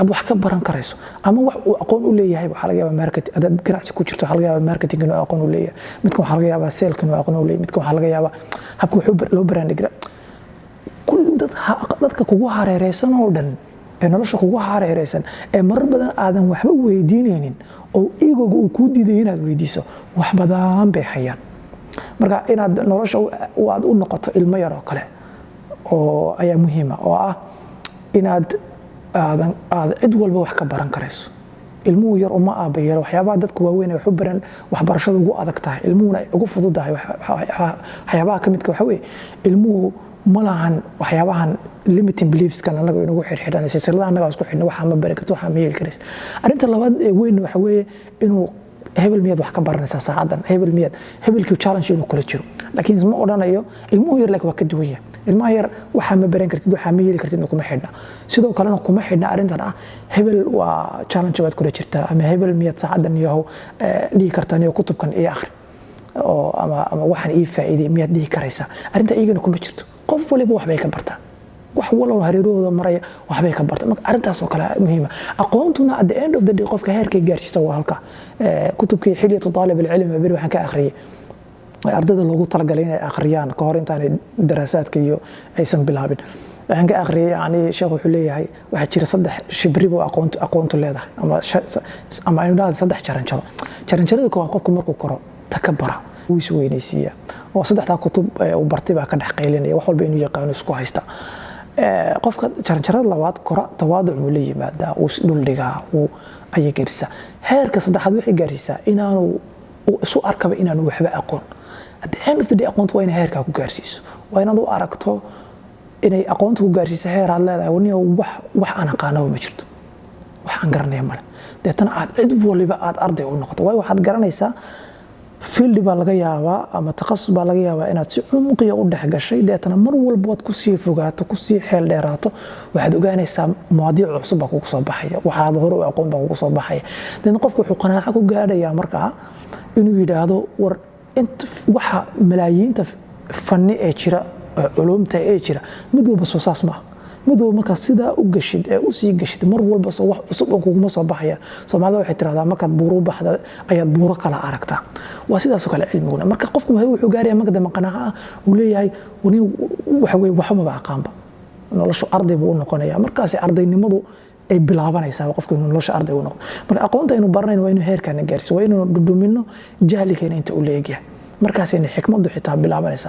aad wax ka baran karayso ama wax uu aqoon u leeyahay waxa laga yaabaa marketing aad ganacsi ku jirto waxa laga yaabaa marketing inuu aqoon u leeyahay midka waxa laga yaabaa sales inuu aqoon u leeyahay midka waxa laga yaabaa habka wuxuu loo brand gira kullu dadka kugu hareereysan oo dhan ee nolosha kugu hareereysan ee marar badan aadan waxba weydiinaynin oo iyagu uu ku diiday inaad weydiiso wax badan bay hayaan marka inaad nolosha aad u noqoto ilmo yar oo kale oo ayaa muhiim ah oo ah inaad aad cid walba wax ka baran karayso ilmuhu yar uma aabayelo waxyaabaha dadku waaweyn wax u baran waxbarashada ugu adag tahay ilmuhuna ugu fududahay waxyaabaha ka midka waxa weeye ilmuhu malahan waxyaabahan limiting beliefs kan anaga inagu xirxidhan silsilada anaga isku xidhna waxa ma baran karto waxa ma yeeli karaysa arinta labaad ee weyn waxa weeye inuu hebel miyad wax ka baranaysaa saacadan hebel miyad hebelkii challenge inuu kula jiro laakiin isma odhanayo ilmuhu yar laakiin waa ka duwan yahay ilmaha yar waxa ma baran kartid waxa ma yeeli kartid kuma xidhna sidoo kalena kuma xidhna arintan ah hebel waa challenge baad kula jirtaa ama hebel miyad saacadan iyo dhigi kartaan iyo kutubkan iyo akhri oo ama waxan ii faa'iiday miyad dhigi karaysaa arinta iyagana kuma jirto qof waliba wax bay ka bartaa wax walaal hareerooda maraya wax bay ka bartaa marka arintaas oo kale muhiim ah aqoontuna at the end of the day qofka heerka gaarsiisa waa halka kutubkii xiliyatu talib ilm bari waxaan ka akhriyay ardayda loogu talagalay inay akhriyaan ka hor intaan daraasaadka iyo aysan bilaabin waxaan ka akhriyay yani sheekhu wuxuu leeyahay waxa jira saddex shibribo aqoontu leedahay ama aynu dhahay saddex jaranjarada koowaad qofku markuu koro takabara wuu is weynaysiiyaa oo saddexda kutub uu bartay baa ka dhex qaylinaya wax walba inuu yaqaano isku haysta qofka jaranjarada labaad kora tawaaduc buu la yimaadaa uu dhul dhigaa uu ayay gaarsiisaa heerka saddexaad waxay gaarsiisaa inaanu isu arkaba inaanu waxba aqoon at the end of the day aqoontu waa inay heerkaa ku gaarsiiso waa inaad u aragto inay aqoontu ku gaarsiiso heer aad leedahay waniyo wax aan aqaanaba ma jirto wax aan garanaya male deetana aad cid waliba aad arday u noqoto waayo waxaad garanaysaa field baa laga yaabaa ama takhasus baa laga yaabaa inaad si cumqiya u dhex gashay deetana mar walba waad ku sii fogaato ku sii xeel dheeraato waxaad ogaanaysaa mawaadiic cusub baa kugu soo baxaya waxaad hore u aqoon baa kugu soo baxaya deetana qofku wuxuu qanaaco ku gaadhayaa markaa inuu yidhaahdo war waxa malaayiinta fanni ee jira culumta ee jira mid walba soo saas maaha mid walba markaa sidaa u gashid ee u sii gashid mar walba soo wax cusub oo kuguma soo baxaya Soomaalida waxay tiraahdaa markaad buuro baxda ayaad buuro kala aragtaa waa sidaas oo kale cilmiguna marka qofku wuxuu gaarayaa marka dambe qanaaco uu leeyahay waxa weeye waxba ma aqaanba noloshu arday buu noqonayaa markaas ardaynimadu ay bilaabanaysaa qofku inuu nolosha arday u noqdo marka aqoonta inuu baranayno waa inuu heerkan gaarsiiyo waa inuu dhudhumino jahligeena inta uu leeyahay markaas inay xikmadu xitaa bilaabanaysaa